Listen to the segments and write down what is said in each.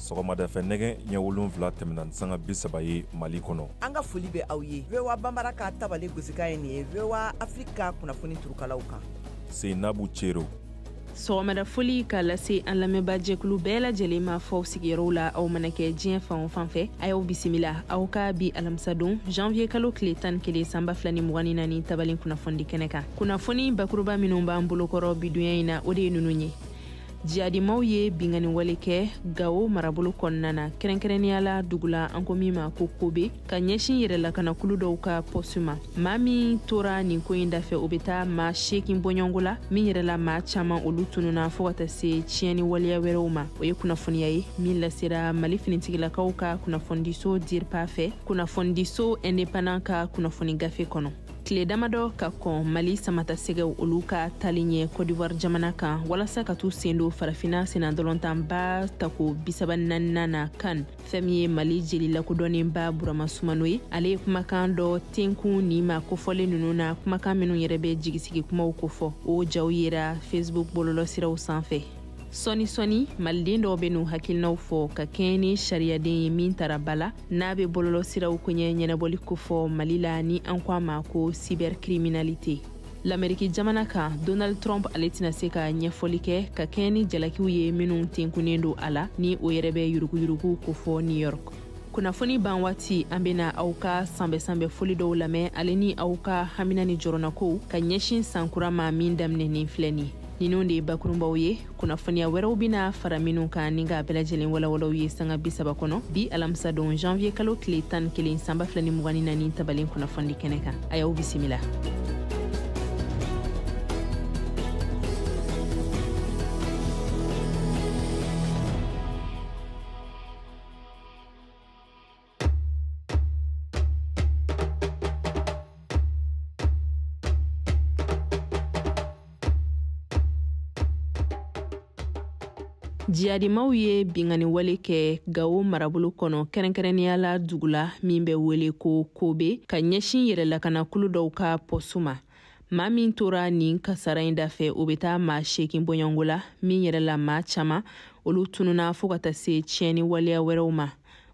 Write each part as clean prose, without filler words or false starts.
sɔgɔmada fɛ nɛgɛ ɲɛ 7 tɛmɛna sanga 30 Mali kɔnɔ. An ka foli bɛ aw ye. VOA Bambara ka tabale gosika ye nin ye. VOA Afrika kunnafoni turukalaw kan. Seinabu Cero. Sɔgɔmada foli ka lase an lamɛnba jɛkulu bɛɛ lajɛlen ma fɔ sigiyɔrɔw la aw mana kɛ diɲɛ fan o fan fɛ. A y'aw bisimila aw ka bi alamisa don janvier kalo tile 11 sanba 2024 tabalen kunnafoni kɛnɛ kan. Kunnafoni bakuruba minnu b'an bolokɔrɔ bidonya in na o de ye ninnu ye. Jihadimaw ye bingani wale kɛ Gao marabolo kɔnɔna na kɛrɛnkɛrɛnnenya la dugula an ko min ma ko Kobe ka ɲɛsin yɛrɛlakana kulu dɔw ka poste ma. Maa min tora nin ko in dafɛ o bɛ taa maa 8 bɔɲɔngo la min yɛrɛla maa caman olu tununa fo ka taa se tiɲɛni waleya wɛrɛw ma. O ye kunnafoniya ye min lasera Mali finitigilakaw ka kunnafonidiso DIRPA fɛ kunnafonidiso indépendant ka kunnafoni gafe kɔnɔ. Tile damadɔ ka kɔn Mali samata sɛgɛw olu ka tali ɲɛ Côte d'Ivoire jamana kan walasa ka t'u sen don farafina senadɔlɔntanba tako 34 na kan fɛn min ye Mali jeli lakodɔnnenba Burama Sumano ye. Ale ye kumakan dɔ tenkun ni ma kofɔlen ninnu na kumakan minnu yɛrɛ bɛ jigisigi kumaw kofɔ. O jaw yera Facebook bɔlɔlɔsiraw sanfɛ. Sɔni maliden dɔw bɛ n'u hakilinaw fɔ ka kɛɲɛ ni sariyaden ye min tara bala n'a bɛ bɔlɔlɔsiraw koɲɛ ɲɛnabɔli kofɔ Mali la ni an ko a ma ko cybercriminalité. L'Amérique jamana kan Donald Trump ale tɛna se ka ɲɛfɔli kɛ ka kɛɲɛ ni jalakiw ye minnu tenkunnen don a la ni o yɛrɛ bɛ yuruguyurugu kofɔ New York. Kunnafoni ban waati an bɛna aw ka sanbɛ foli dɔw lamɛn ale ni aw ka hamina ni jɔrɔnakow ka ɲɛsin sankura ma min daminɛnen filɛ nin. Ninnu de ye bakurunbaw ye kunnafoniya wɛrɛw bɛna fara minnu kan ni ka bɛɛ lajɛlen walawalaw ye sanga 30 kɔnɔ bi alamisa don janvier kalo tile 11 sanba 2024 tabalen kunnafoni kɛnɛ kan. A y'aw bisimila. Jihadimaw ye bingani wale kɛ Gao marabolo kɔnɔ kɛrɛnkɛrɛnnenya la dugula min bɛ wele ko Kobe ka ɲɛsin yɛrɛlakana kulu dɔw ka poste ma. Maa min tora nin kasara in dafɛ o bɛ taa maa 8 bɔɲɔngo la min yɛrɛla maa caman olu tununa fo ka taa se tiɲɛni waleya wɛrɛw ma.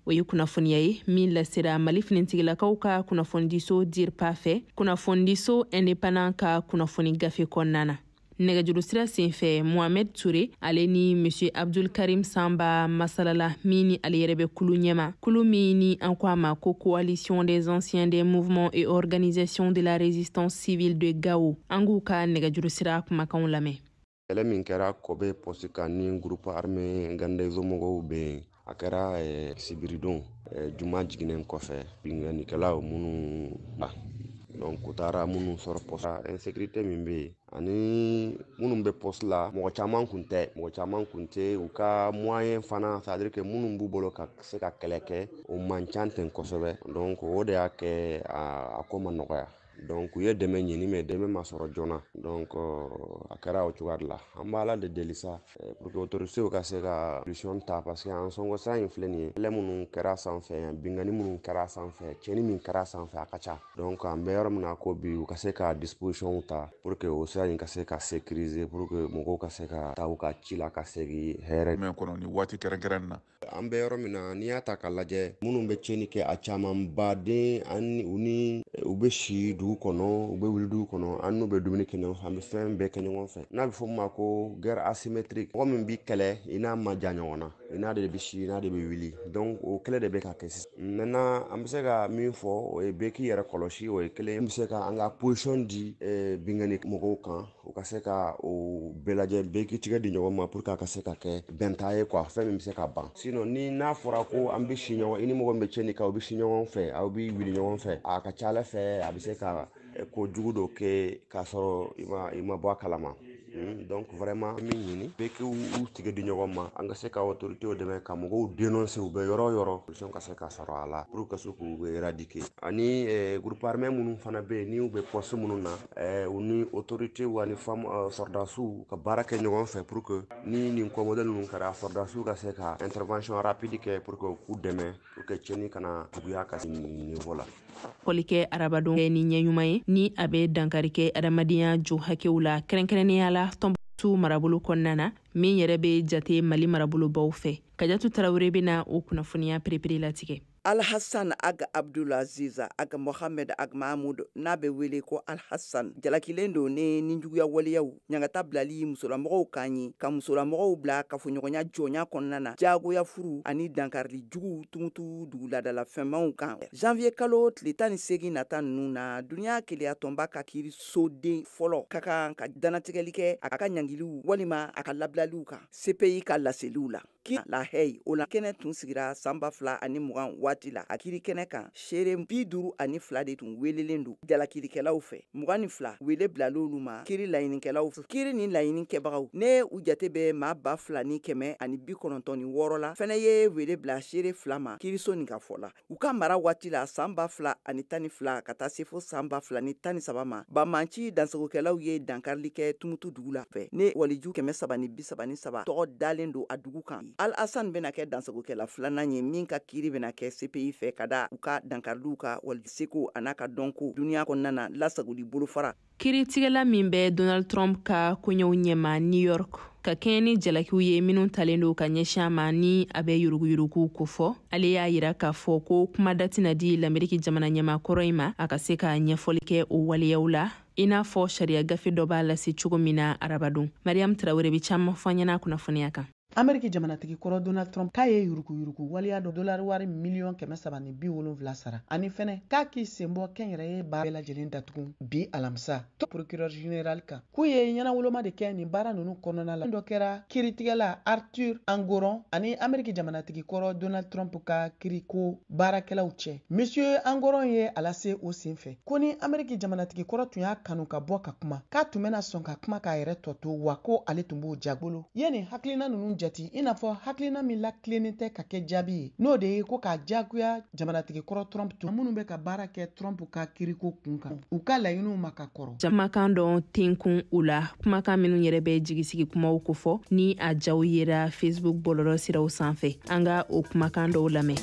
O ye kunnafoniya ye min lasera Mali finitigilakaw ka kunnafonidiso DIRPA fɛ kunnafonidiso indépendant ka kunnafoni gafe kɔnɔna na. Nɛgɛjuru sira senfɛ Mohamed Touré ale ni Monsieur Abdul Karim Samba masalala min ni ale yɛrɛ bɛ kulu ɲɛma kulu min ni an ko a ma ko coalition des anciens des mouvements et organisations de la résistance civile de Gao an k'u ka nɛgɛjuru sira kumakanw lamɛn. Kɛlɛ min kɛra Kobe poste kan ni groupe armé Gandezo mɔgɔw bɛ a kɛra sibiridon juma jiginen kɔfɛ binganikɛlaw minnu donc u taara minnu sɔrɔ poste insécurité min bɛ ani minnu bɛ poste la mɔgɔ caman kun tɛ u ka moyen fana c'est à dire que minnu b'u bolo ka se ka kɛlɛ kɛ o man ca ten kosɛbɛ donc o de y'a kɛ a ko ma nɔgɔya. Donc u ye dɛmɛ ɲini mais dɛmɛ ma sɔrɔ joona donc a kɛra o cogoya de la an b'a la de deli sa pour que autorités ka se ka solution ta parce que an sɔngɔ sira in filɛ nin ye kɛlɛ minnu kɛra sanfɛ bingani minnu kɛra sanfɛ tiɲɛni min kɛra sanfɛ a ka ca donc an bɛ yɔrɔ min na ko bi u ka se ka disposition ta pour que o sira in ka se ka sécuriser pour que mɔgɔw ka se ka taa u ka ci la ka segin hɛrɛ mais kɔnɔ ni waati kɛrɛnkɛrɛnnen na an bɛ yɔrɔ min na n'i y'a ta ka lajɛ minnu bɛ tiɲɛni kɛ a caman baden u bɛ si dugu kɔnɔ u bɛ wuli dugu kɔnɔ an n'u bɛ dumuni kɛ ɲɔgɔn fɛ an bɛ fɛn bɛɛ kɛ ɲɔgɔn fɛ n'a bɛ fɔ min ma ko guerre asymétrique mɔgɔ min bɛ kɛlɛ i n'a ma ja ɲɔgɔn na i n'a de bɛ si i n'a de bɛ wuli donc o kɛlɛ de bɛ ka kɛ sisan maintenant an bɛ se ka min fɔ o ye bɛɛ k'i yɛrɛ kɔlɔsi o ye kelen an bɛ se ka an ka position di bingani mɔgɔw kan u ka se ka o bɛɛ lajɛ bɛɛ k'i tigɛ di ɲɔgɔn ma pour que a ka se ka kɛ bɛnta ye quoi fɛn min bɛ se ka ban sinon ni n'a fɔra ko an bɛ si ɲɔgɔn i ni mɔgɔ min bɛ tiɲɛni kɛ aw bɛ si ɲɔgɔn fɛ aw bɛ wuli ɲɔgɔn fɛ a ka ca ala fɛ a bɛ se ka ko jugu dɔ kɛ k'a sɔrɔ i ma bɔ a kalama donc vraiment min ɲini bɛɛ k'u tigɛ di ɲɔgɔn ma an ka se ka autorités dɛmɛ ka mɔgɔw dénoncer u bɛ yɔrɔ yɔrɔ solution ka se ka sɔrɔ a la pour que se k'u éradiquer ani groupe armé minnu fana bɛ yen ni u bɛ poste minnu na u ni autorités ani soldats ka baara kɛ ɲɔgɔn fɛ pour que ni nin ko modèle ninnu kɛra soldats ka se ka intervention rapide kɛ pour que k'u dɛmɛ pour que tiɲɛni kana juguya ka se niveau la. Kɔlikɛ arabadon ni ɲɛɲuman ye ni a bɛ dankari kɛ adamadenya jo hakɛw la kɛrɛnkɛrɛnnenya la Kajatu marabolo kɔnɔna na min yɛrɛ bɛ jate Mali marabolobaw fɛ. Kajatu Tarawele bɛna o kunnafoniya perepere latigɛ. Alhassan Aga Abdulaziza Aga Mohamed Aga Mahmoud n'a bɛ wele ko Alhassan jalakilen don ni ninjuguya waleyaw ɲangata bilali musolamɔgɔw kan ye ka musolamɔgɔw bila kafoɲɔgɔnya jɔnya kɔnɔna na jagoya furu ani dankarili jugu tumutu duguladala fɛnmanw kan janvier kalo tile 18 nata ninnu na duniya keleya tɔnba ka kiiri soden fɔlɔ ka kan ka danatigɛli kɛ a ka ɲangiliw walima a ka labilaliw kan CPI ka laseliw la ki la hey o la kɛnɛ tun sigira san 2020 waati la a kiiri kɛnɛ kan seere 52 de tun welelen don jalakirikɛlaw fɛ 22 wele bilalolu ma kiiri laɲinikɛlaw fɛ kiiri ni laɲini kɛbagaw ne u jate bɛ maa 2,196 la fɛnɛ ye wele bila seere 2 ma kiiriso nin ka fɔ la u ka mara waati la san 2012 ka taa se fo san 2013 ma bamanci dansagokɛlaw ye dankarili kɛ tumutu dugu la fɛ ne waliju 333 tɔgɔ dalen don a dugu kan Al-Hassan bena kɛ dansagokɛla filanan ye min ka kiiri bena kɛ CPI fɛ ka da u ka dankariliw ka waliseko a n'a ka dɔnko duniya kɔnɔna na lasagoli bolofara. Kiiritigɛla min bɛ Donald Trump ka koɲɛw ɲɛma New York ka kɛɲɛ ni jalakiw ye minnu talen don ka ɲɛsin a ma ni a bɛ yuruguyurugu ko fɔ ale y'a yira k'a fɔ ko kuma da tɛna di l'Amérique jamana ɲɛmakɔrɔ in ma a ka se ka ɲɛfɔli kɛ o waleyaw la i n'a fɔ sariya gafe dɔ b'a lase cogo min na arabadon. Mariam Traoré bɛ caman fɔ ɲɛna kunnafoniya kan. Ameriki jamanatigi kɔrɔ Donald Trump k'a ye yurugu waliya dɔ dolari wari miliyɔn 370 sara ani fɛnɛ k'a k'i senbɔ kɛnyɛrɛye baara bɛɛ lajɛlen datugu bi alamisa to procureur général kan k'u ye ɲɛnawoloma de kɛ nin baara ninnu kɔnɔna la dɔ kɛra kiiritigɛla Arthur Engoron ani Ameriki jamanatigi kɔrɔ Donald Trump ka kiiriko baarakɛlaw cɛ. Monsieur Engoron ye a lase o sen fɛ ko ni Ameriki jamanatigi kɔrɔ tun y'a kanu ka bɔ ka kuma k'a tun bɛna sɔn ka kuma k'a yɛrɛ tɔ to wa ko ale tun b'o jagolo ye nin hakilina ninnu jati i n'a fɔ hakilina min lakilennen tɛ ka kɛ jaabi ye n'o de ye ko k'a jagoya jamanatigi kɔrɔ Trump tun minnu bɛ ka baara kɛ Trump ka kiiriko kun kan u ka laɲiniw ma ka kɔrɔ. Jamakan dɔn tenkun u la kumakan minnu yɛrɛ bɛ jigisigi kumaw ko fɔ ni a jaw yera Facebook bɔlɔlɔ siraw sanfɛ an ka o kumakan dɔw lamɛn.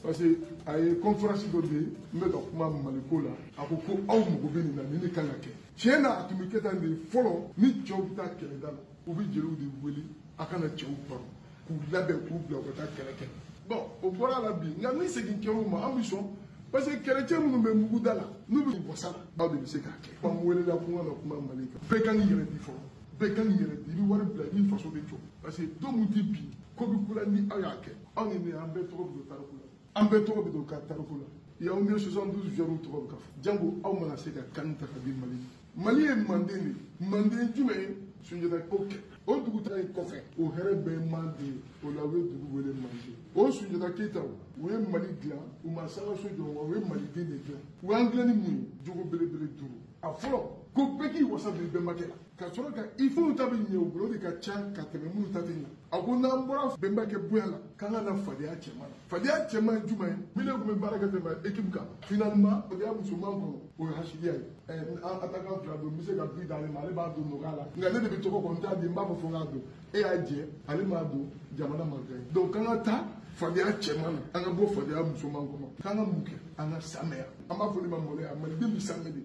Parce que a ye conférence dɔ de n bɛ ka kuma Maliko la a ko aw mago bɛ nin na nin de kan ka kɛ tiɲɛ na a tun bɛ kɛ tan de fɔlɔ ni cɛw bɛ taa kɛlɛda la u bɛ jeliw de wele a kana cɛw baro k'u labɛn k'u bila u ka taa kɛlɛ kɛ bon o bɔra la bi nka ni segin kɛr'u ma an bɛ sɔn parce que kɛlɛcɛ minnu bɛ muguda la n'u bɛ wasa la aw de bɛ se k'a kɛ an welela ko n kana kuma Mali kan bɛɛ kan k'i yɛrɛ di fɔlɔ bɛɛ kan k'i yɛrɛ di i bɛ wari bila i ni faso bɛ jɔ parce que don min tɛ bi ko bɛ kula ni aw y'a kɛ aw ni ne an bɛɛ tɔgɔ bɛ don tariku la an bɛɛ tɔgɔ bɛ don ka tariku la yaoundé 72 violons tɔgɔ bɛ ka fɔ jango aw mana se ka kan ta ka di Mali Mali ye Manden de Manden jumɛn ye Sunjata ko kɛ o dugutaga in kɔfɛ o hɛrɛ bɛɛ ye Manden o la u ye dugu wele Manden o Sunjata Keyita u ye Mali dilan u ma sangaso jɔ wa u ye Maliden de dilan u y'an dilan ni mun ye jogo belebele 5 a fɔlɔ ko bɛɛ k'i wasa don i bɛnbakɛ la ka sɔrɔ ka i fɛnw ta bɛ ɲɛ u bolo de ka ca ka tɛmɛ minnu ta tɛ ɲɛ a ko n'an bɔra bɛnbakɛ bonya la k'an ka na fadenya cɛman na fadenya cɛman ye jumɛn ye min ne tun bɛ baara kɛ tɛmɛ équipe kan finalement fadenya musoman kɔnɔ o ye hasidiya ye an attaquant fila don n bɛ se ka bi d'ale ma ale b'a don nɔgɔya la nka ne de bɛ tɔgɔ kɔni t'a di n b'a fɔ fo n k'a don e y'a jɛ ale m'a don jamana ma gagné donc k'an ka taa fadenya cɛman na an ka bɔ fadenya musoman kɔnɔ k'an ka mun kɛ an ka sanuya an b'a fɔ ne ma maloya maliden bɛ sanuya de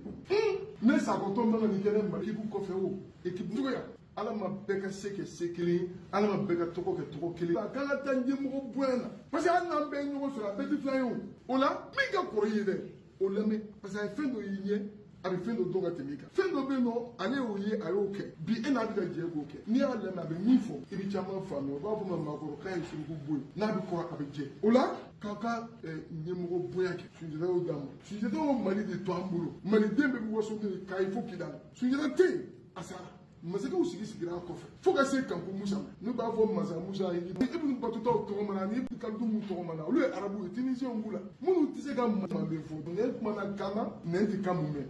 ne sakɔtɔ man ka nin kɛ ne ma équipe kɔfɛ o équipe cogoya ala ma bɛɛ ka se kɛ se kelen ye ala ma bɛɛ ka tɔgɔ kɛ tɔgɔ kelen ye a kan ka taa ɲɛmɔgɔ bonya na parce que hali n'an bɛɛ ye ɲɔgɔn sɔrɔ a bɛɛ tɛ filan ye o la min ka kɔrɔ i ye dɛ o lamɛn parce que a ye fɛn dɔ y'i ɲɛ a bɛ fɛn dɔ dɔn ka tɛmɛ i kan fɛn dɔ bɛ yen nɔ ale y'o ye a y'o kɛ bi e n'a bɛ ka jɛ k'o kɛ n'i y'a lamɛn a bɛ min fɔ i bɛ caman faamuya u b'a fɔ ma maakɔrɔ k'a ye suruku bɔ yen n'a bɛ kɔrɔ a bɛ jɛ o la k'a ka ɲɛmɔgɔ bonya kɛ Sunjata y'o d'a ma Sunjata y'o Mali de to an bolo maliden bɛ waso min k'a ye fo kidali Sunjata tɛ yen a sara masakɛw sigira a kɔfɛ fo ka se Kanku Musa ma n'u b'a fɔ Masa Musa ye Ibn Battuta tɔgɔ mana ni Ibn Kaldoum tɔgɔ mana olu ye arabu ye Tunisiens b'u la minnu tɛ se ka Manden fɔ ne kumana Gana nɛn tɛ kan mun mɛn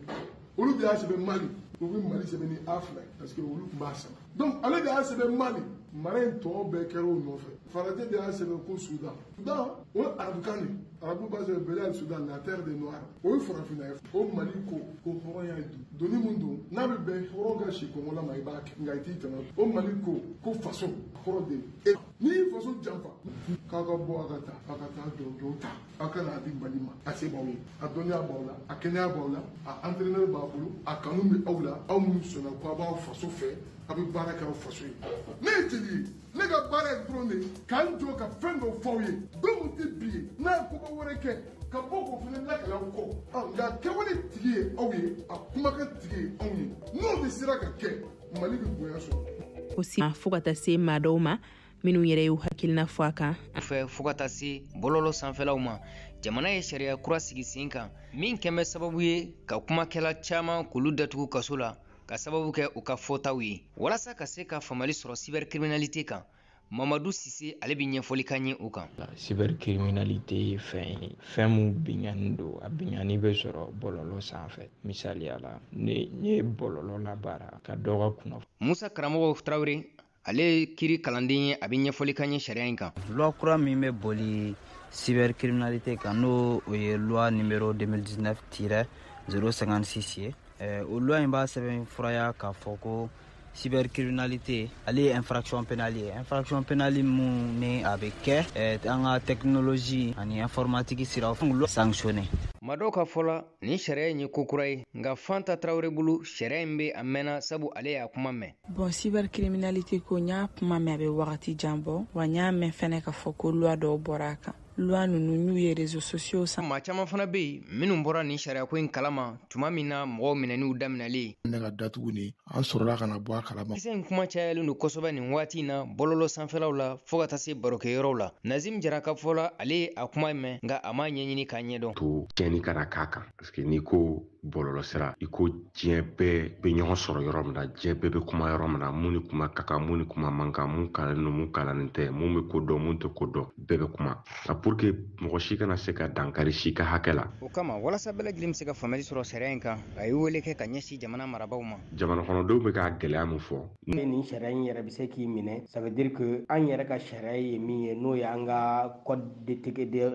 olu de y'a sɛbɛn Mali u bɛ Mali sɛbɛn ni A fila parce que olu tun b'a sama donc ale de y'a sɛbɛn Mali mara in tɔ bɛɛ kɛra o nɔfɛ Faraté de y'a sɛbɛn ko Soudan Soudan o ye arabukan de arabu b'a sɛbɛn Bele Soudan la terre des noirs o ye farafinna ye o Mali ko hɔrɔnya ye doni mun don n'a bɛ bɛn hɔrɔn ka si kɔngɔ la ma i b'a kɛ nka i t'i tɛmɛ o Mali ko faso hɔrɔn de ni faso janfa k'a ka bɔ a ka taa jɔnjɔn ta a ka n'a di Mali ma a se b'aw ye a dɔnniya b'aw la a kɛnɛya b'aw la a entraîneur b'a bolo a kanu bɛ aw la aw minnu sɔnna k'a b'aw faso fɛ a bɛ baara kɛ aw faso ye ne ye jeli ye ne ka baara ye dɔrɔn de k'an jɔ ka fɛn dɔ f'aw ye dɔw tɛ bi ye n'a ye koba wɛrɛ kɛ ka bɔ k'o fana lakale aw kɔ nka kɛwale tigi ye aw ye a kumakan tigi ye anw ye n'o de sera ka kɛ Mali bɛ bonya sɔrɔ. Aussi fo ka taa se maa dɔw ma minnu yɛrɛ y'u hakilina fɔ a kan. Fɛ fo ka taa se bɔlɔlɔ sanfɛlaw ma jamana ye sariya kura sigi sen kan min kɛmɛ sababu ye ka kumakɛla caman k'olu datugu kaso la ka sababu kɛ u ka fɔtaw ye walasa ka se ka famali sɔrɔ cybercriminalité kan. Mamadou Sise ale bɛ ɲɛfɔli kan ye o kan. Cybercriminalité ye fɛn mun biŋani don a biŋani bɛ sɔrɔ bɔlɔlɔ sanfɛ misaliya la ne ye bɔlɔlɔ labaara ka dɔ ka kunnafoni. Musa Karamɔgɔ Traoré ale ye kiri kalanden ye a bɛ ɲɛfɔli kan ye sariya in kan. Loi kura min bɛ boli cybercriminalité kan n'o o ye loi numéro 2019-056 ye o loi in b'a sɛbɛn furaya k'a fɔ ko cybercriminalité ale ye infraction pénale ye infraction pénale mun ni a bɛ kɛ an ka technologie ani informatique siraw fɛ sanctionné. Mado ka fɔla ni sariya in ye ko kura ye nka Fanta Traoré bolo sariya in bɛ a mɛnna sabu ale y'a kuma mɛn. Bon cybercriminalité ko n y'a kuma mɛn a bɛ wagati jan bɔ wa n y'a mɛn fɛnɛ ka fɔ ko loi dɔw bɔra a kan. Loi ninnu n'u ye réseaux sociaux san. Maa caman fana bɛ yen minnu bɔra nin sariya ko in kalama tuma min na mɔgɔw minɛniw daminɛlen. Ne ka datugu ni an sɔrɔla ka na bɔ a kalama. Kisɛ in kuma cayalen don kosɛbɛ nin waati in na bɔlɔlɔ sanfɛlaw la fo ka taa se barokɛyɔrɔw la. Nazim Jara ka fɔ la ale ye a kuma mɛn nka a ma ɲɛɲini k'a ɲɛdɔn. To tiɲɛni kana k'a kan parce que n'i ko bɔlɔlɔ sira i ko diɲɛ bɛɛ bɛ ɲɔgɔn sɔrɔ yɔrɔ min na diɲɛ bɛɛ bɛ kuma yɔrɔ min na mun ni kuma ka kan mun ni kuma man kan mun kalannen don mun kalannen tɛ mun bɛ ko dɔn mun tɛ ko dɔn bɛɛ bɛ kuma pour que mɔgɔ si kana se ka dankari si ka hakɛ la. O kama walasa bɛɛ lajɛlen bɛ se ka faamuyali sɔrɔ sariya in kan a ye wele kɛ ka ɲɛsin jamana marabaaw ma. Jamana kɔnɔdenw bɛ ka gɛlɛya mun fɔ. Nin sariya in yɛrɛ bɛ se k'i minɛ ça veut dire que an yɛrɛ ka sariya ye min ye n'o ye an ka code de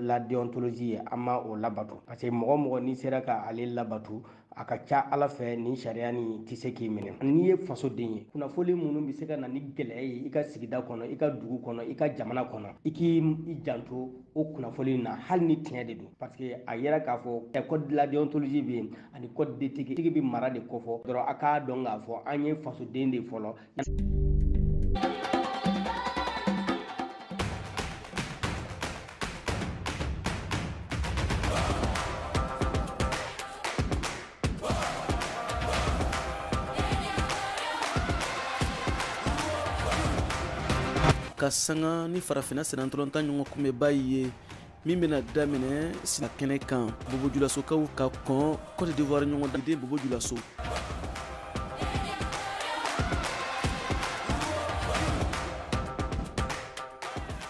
la déontologie ye an ma o labato parce que mɔgɔ mɔgɔ n'i sera ka ale labato a ka ca ala fɛ nin sariya nin tɛ se k'i minɛ. N'i ye fasoden ye kunnafoni minnu bɛ se ka na ni gɛlɛya ye i ka sigida kɔnɔ i ka dugu kɔnɔ i ka jamana kɔnɔ i k'i janto o kunnafoni na hali ni tiɲɛ de don parce que a yɛrɛ k'a fɔ code de la déontologie bɛ yen ani code d'éthique tigi bɛ mara de kɔfɔ dɔrɔn a k'a dɔn k'a fɔ an ye fasoden de fɔlɔ. Ka sanga ni farafina senantɔlɔnta ɲɔgɔn kunbɛba ye min bɛna daminɛ sina kɛnɛ kan Bobo Dioulasokaw ka kɔn Côte d'Ivoire ɲɔgɔn den Bobo Dioulaso.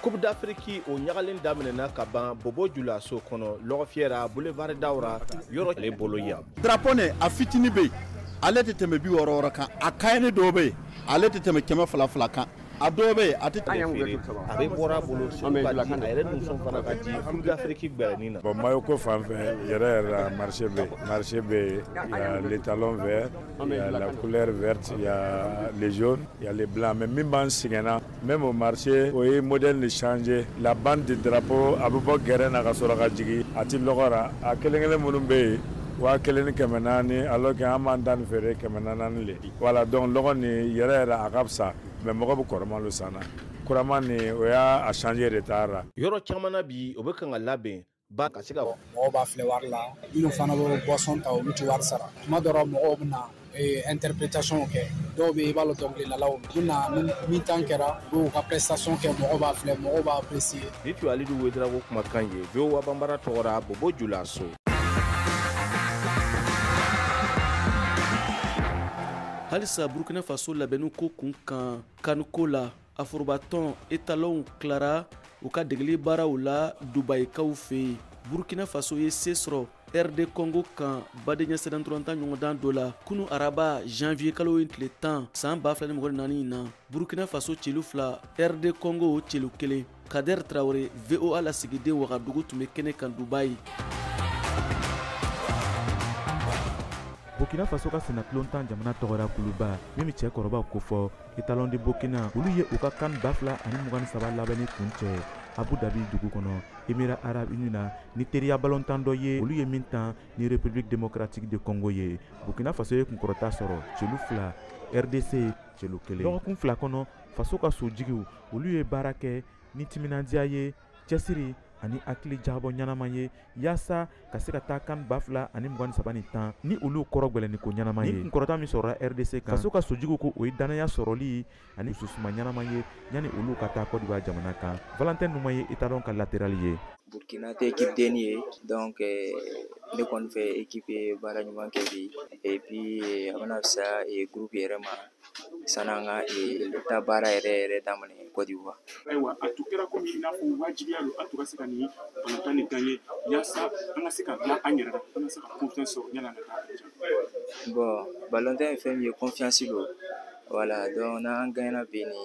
Coupe d'Afrique o ɲagalen daminɛna ka ban Bobo Dioulaso kɔnɔ lɔgɔfiyɛra boulevard Daura yɔrɔ ale bolo yan. Drapeau ne a fitini bɛ yen ale tɛ tɛmɛ 60 kan a kaɲɛ dɔw bɛ yen ale tɛ tɛmɛ 200 kan. A dɔw bɛ yen a tɛ feere a bɛ bɔra a bolo Segu ka di a yɛrɛ dun fana ka di Coupe d'Afrique gbɛrɛnin na. Bon maillot ko fan fɛ yɛrɛ la marché bɛ il y a les talons verts, il y a la couleur verte, il y a les jaunes, il y a les blancs mais min b'an sɛgɛnna même au marché o ye modèle de changer la bande de drapeau a bɛ bɔ gɛrɛn na ka sɔrɔ ka jigin a tɛ lɔgɔra a kelen minnu bɛ yen 1,400 alors que an b'an ta nin feere 400 le voilà donc lɔgɔ nin yɛrɛ a ka fisa mais mɔgɔ bɛ kɔrɔman lo sanna kurama nin o y'a changer retard la. Yɔrɔ caman na bi o bɛ kan ka labɛn ba ka se ka mɔgɔw b'a filɛ wari la minnu fana bɛ boisson ta olu tɛ wari sara tuma dɔ la mɔgɔw bɛ na interprétation kɛ dɔw bɛ yen i b'a dɔn dɔnkilidalaw u bɛ na min tan kɛra u b'u ka prestation kɛ mɔgɔw b'a filɛ mɔgɔw b'a apprécier. Ni tun ye Alidu Wederawogo kumakan ye VOA Banbara tɔgɔra Bobo Dioulaso. Halisa Burkina Faso labɛnni ko kun kan kanuko la a forobatɔn étalons tilara u ka degeli baaraw la Dubaïkaw fɛ yen. Burkina Faso ye se sɔrɔ RD Congo kan badenya sɛbɛntoronta ɲɔgɔndan dɔ la kunu araba janvier kalo in tile 10 san 2024 in na Burkina Faso celu 2 RD Congo celu 1 Kader Traoré VOA lasigiden Wagadugu tun bɛ kɛnɛ kan Dubaï. Burkina Faso ka senatulon tan jamana tɔgɔra kuluba min bɛ cɛkɔrɔbaw ko fɔ Etalon de Burkina olu ye u ka kan 2023 labɛnni kun cɛ Abu Dhabi dugu kɔnɔ Émirats Arabes Unis na ni teriya balontan dɔ ye olu ye min tan ni République démocratique de Congo ye. Burkina Faso ye kunkɔrɔta sɔrɔ celu 2 RDC celu 1 dɔgɔkun 2 kɔnɔ faso ka sojigiw olu ye baara kɛ ni timinandiya ye cɛsiri ani hakili jabɔ ɲanama ye yaasa ka se ka taa kan 2023 tan ni olu kɔrɔ gwɛlɛnni ko ɲanama ye. Ni kunkɔrɔta min sɔrɔla RDC kan faso ka sojigiw ko o ye danaya sɔrɔli ani susuma ɲanama ye yani olu ka taa Côte d'Ivoire jamana kan. Valentin Numa ye Etalon ka latéral ye. Burkina tɛ équipe denni ye donc ne kɔni fɛ équipe ye baara ɲuman kɛ bi et puis a bɛna fisaya groupe yɛrɛ ma san'an ka taa baara yɛrɛ daminɛ Côte d'Ivoire. Ayiwa a tun kɛra komi i n'a fɔ wajibiya don an tun ka se ka nin balontan nin gagner yaasa an ka se ka dilan an yɛrɛ la an ka se ka confiance sɔrɔ yanni an ka taa. Bon balontan ye fɛn min ye confiance don voilà donc n'an gagnera bi ni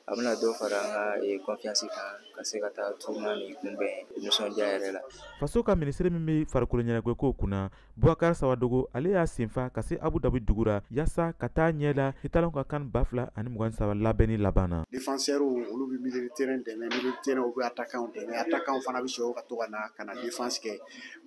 a bɛna dɔ fara an ka confiance kan ka se ka taa tournoi nin kunbɛn nisɔndiya yɛrɛ la. Faso ka ministre min bɛ farikolo ɲɛnajɛko kunna Boubacar Sawadogo ale y'a senfa ka se Abu Dhabi dugura yaasa ka taa ɲɛ la Etalon ka kan 2023 labɛnni laban na. Défenseurs olu bɛ milieu de terrain dɛmɛ milieu de terrain u bɛ attaquant dɛmɛ attaquant fana bɛ sɔrɔ ka to ka na défense kɛ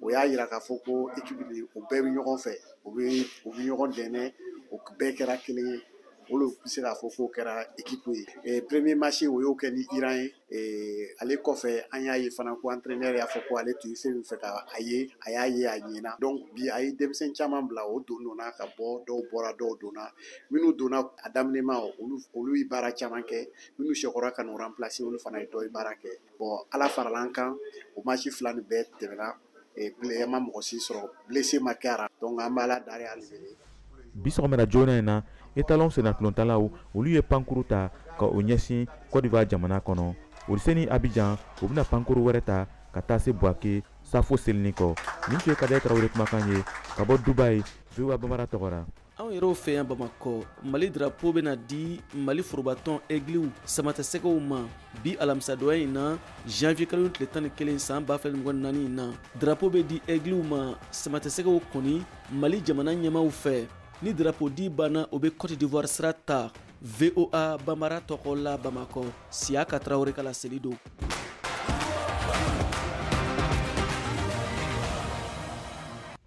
o y'a yira k'a fɔ ko équipe o bɛɛ bɛ ɲɔgɔn fɛ u bɛ ɲɔgɔn dɛmɛ o bɛɛ kɛra kelen ye. Olu bɛ se k'a fɔ k'o kɛra équipe ye. Premier match o y'o kɛ ni Iran ye ale kɔfɛ an y'a ye fana ko entraîneur y'a fɔ ko ale tun ye fɛn min fɛ k'a ye a y'a ye a ɲɛna donc bi a ye denmisɛn caman bila o donna ka bɔ dɔw bɔra dɔw donna minnu donna a daminɛma olu ye baara caman kɛ minnu sɛkɔrɔ ka n'u remplacer olu fana ye dɔ ye baara kɛ bon ala farala an kan o match 2 nin bɛɛ tɛmɛna an ma mɔgɔ si sɔrɔ blessé ma kɛ a la donc an b'a la dari hali bi sɔgɔmada joona in na Etalon senatulontaalaw olu ye pankuru ta ka o ɲɛsin Côte d'Ivoire jamana kɔnɔ Oliseni Abidjan u bɛna pankuru wɛrɛ ta ka taa se Buake Safo selini kɔ nin tun ye Kadaye Tarawele kumakan ye ka bɔ Dubaï VOA Bambara tɔgɔra. Anw yɛrɛw fɛ yan Bamakɔ Mali drapeau bɛna di Mali forobatɔn Aigliw Samatasɛgɛw ma bi alamisadonya in na janvier kalo tile 11 san 2024 in na drapeau bɛ di Aigliw ma Samatasɛgɛw kɔni Mali jamana ɲɛmaaw fɛ ni drapeau di banna o bɛ Côte d'Ivoire sira ta. VOA Bambara tɔgɔ la Bamakɔ Siaka Traoré ka laseli don.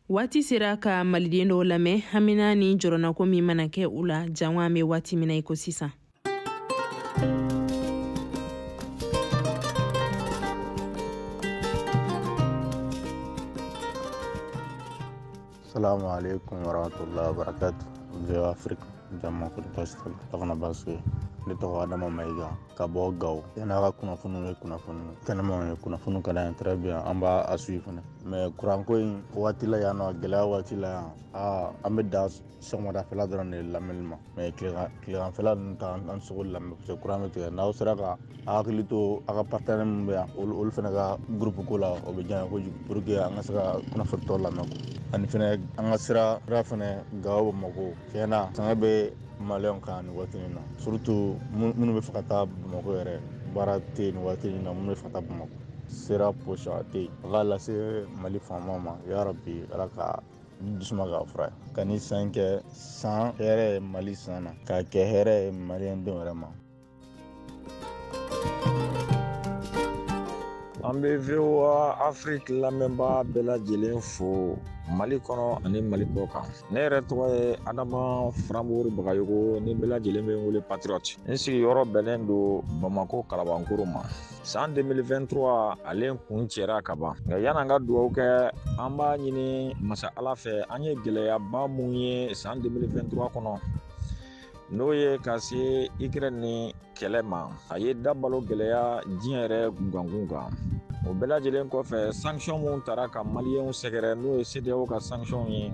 Waati sera ka maliden dɔw lamɛn hamina ni jɔrɔnako min mana kɛ u la jango an bɛ waati min na i ko sisan. Assalamu alaikum warahmatullahi wabarakatuh. VOA Afrique jama ko pastor tafana baso ne tɔgɔ Adama Mayiga ka bɔ Gawo yana ka kunnafoni ye kunnafoni kɛnɛma ye kunnafoni ka d'an très bien an b'a a suivre fana mais kuranko in waati la yan nɔ gɛlɛya waati la yan an bɛ da sɔgɔmadafɛla dɔrɔn de lamɛnni ma mais tileganfɛla ninnu ta an sogo lamɛn parce que kuran bɛ tigɛ n'aw sera ka hakili to a ka partenaire min bɛ yan olu fana ka groupe ko la o bɛ diya n ye kojugu pour que an ka se ka kunnafoni tɔ lamɛn ani fana an ka sira fana Gawo Bamako tiɲɛna sɛgɛn bɛ Maliyɛnw kan nin waati in na surtout minnu bɛ fɛ ka taa Bamako yɛrɛ baara tɛ yen nin waati in na minnu bɛ fɛ ka taa Bamako sira position a tɛ yen a ka lase Mali faamaw ma yarabi Ala ka dusuma k'a fura ka ni san kɛ san hɛrɛ ye Mali san na k'a kɛ hɛrɛ ye Maliyɛn denw yɛrɛ ma. An bɛ VOA Afrique lamɛnbaa bɛɛ lajɛlen fo Mali kɔnɔ ani Mali kɔ kan. Ne yɛrɛ tɔgɔ ye Adama Faramori Bagayogo ni bɛɛ lajɛlen bɛ n wele Patriote. N sigiyɔrɔ bɛnnen don Bamako Kalabankoro ma. San 2023 ale kun cɛra ka ban. Nka yan'an ka dugawu kɛ an b'a ɲini Masa Ala fɛ an ye gɛlɛyaba mun ye san 2023 kɔnɔ. N'o ye ka se Ukraine ni kɛlɛ ma a ye dabalo gɛlɛya diɲɛ yɛrɛ gunkun kan. O bɛɛ lajɛlen kɔfɛ sanction mun tara ka maliyɛnw sɛgɛrɛ n'o ye CEDEAO ka sanction ye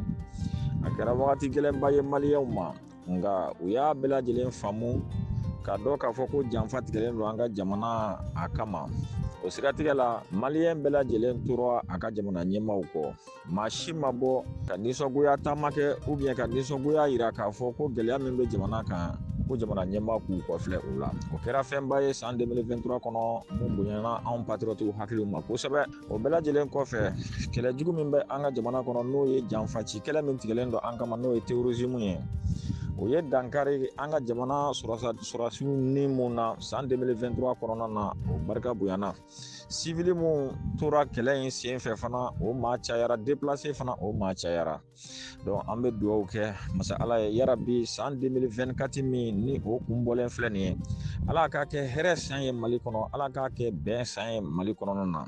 a kɛra wagati gɛlɛnba ye maliyɛnw ma nka u y'a bɛɛ lajɛlen faamu ka dɔn k'a fɔ ko janfa tigɛlen don an ka jamana a kama. O siratigɛ la maliyɛn bɛɛ lajɛlen tora a ka jamana ɲɛmaaw kɔ maa si ma bɔ ka nisɔngoya taama kɛ ou bien ka nisɔngoya yira k'a fɔ ko gɛlɛya min bɛ jamana kan ko jamana ɲɛmaa k'u kɔfilɛ o la o kɛra fɛnba ye san 2023 kɔnɔ mun bonyana anw patriotiw hakiliw ma kosɛbɛ o bɛɛ lajɛlen kɔfɛ kɛlɛ jugu min bɛ an ka jamana kɔnɔ n'o ye janfaci kɛlɛ min tigɛlen don an kama n'o ye terrorisme ye o ye dankari an ka jamana sɔrɔdasiw ni mun na san 2023 kɔnɔna na o barika bonyana civil mun tora kɛlɛ in sen fɛ fana o maa cayara déplacé fana o maa cayara donc an bɛ dugawu kɛ masa ala ye yarabi san 2024 min ni o kun bɔlen filɛ nin ye ala k'a kɛ hɛrɛ san ye Mali kɔnɔ ala k'a kɛ bɛn san ye Mali kɔnɔna na.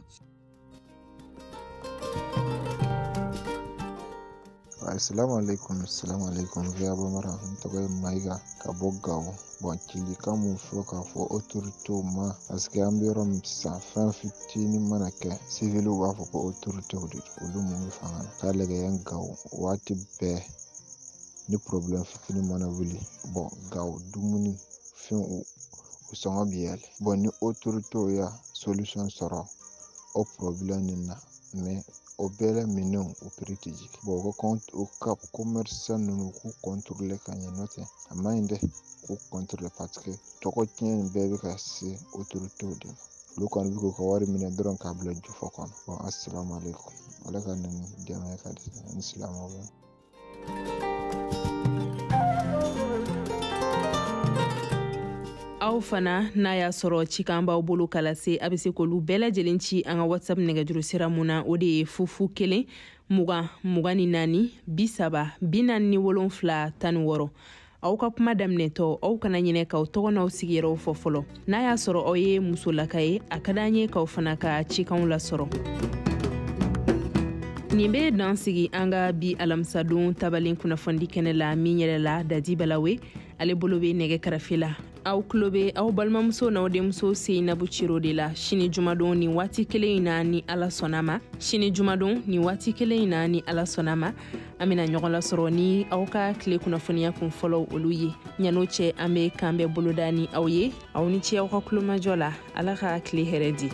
Assalamu alaikum via Bamara ntokoye Maiga ka Bogawo bon kili kamu fo ka fo autorité ma parce que ambirom sa fin fitini manake civil wa fo ko autorité olu mu fanga ka lege yan gaw wati be ni problème fitini mana wuli bon gaw dumuni fin o songa biel bon ni autorité ya solution sera au problème na mais au bel minimum au critique bon au compte au cap commerçant nous contrôler quand il note à mainde au contrôler parce que to ko tien bebe ka se autorité de lu kan bi ko wari min dron ka bla ju fokon bon assalamu alaikum wala kan jama ka assalamu alaikum aw fana n'a y'a sɔrɔ cikan b'aw bolo kala se a bɛ se k'olu bɛɛ lajɛlen ci an ka WhatsApp nɛgɛjuru sira mun na o de ye 00 20 24 30 47 16 aw ka kuma daminɛtɔ aw kana ɲinɛ k'aw tɔgɔ n'aw sigiyɔrɔw fɔ fɔlɔ n'a y'a sɔrɔ aw ye musolaka ye a ka d'an ye k'aw fana ka cikanw lasɔrɔ. nin bɛ dan sigi an ka bi alamisadon tabalen kunnafoni kɛnɛ la min yɛrɛ la Dadi Balawe ale bolo bɛ nɛgɛ karafe la aw tulo bɛ aw balimamuso n'aw denmuso Seinabu Ciro de la sini jumadon ni waati kelen in na ni Ala sɔnna ma sini jumadon ni waati kelen in na ni Ala sɔnna ma an bɛna ɲɔgɔn lasɔrɔ ni aw ka tile kunnafoniya kun fɔlɔ olu ye ɲan'o cɛ an bɛ kan bɛɛ boloda ni aw ye aw ni ce aw ka kulomajɔ la Ala ka tile hɛrɛ di.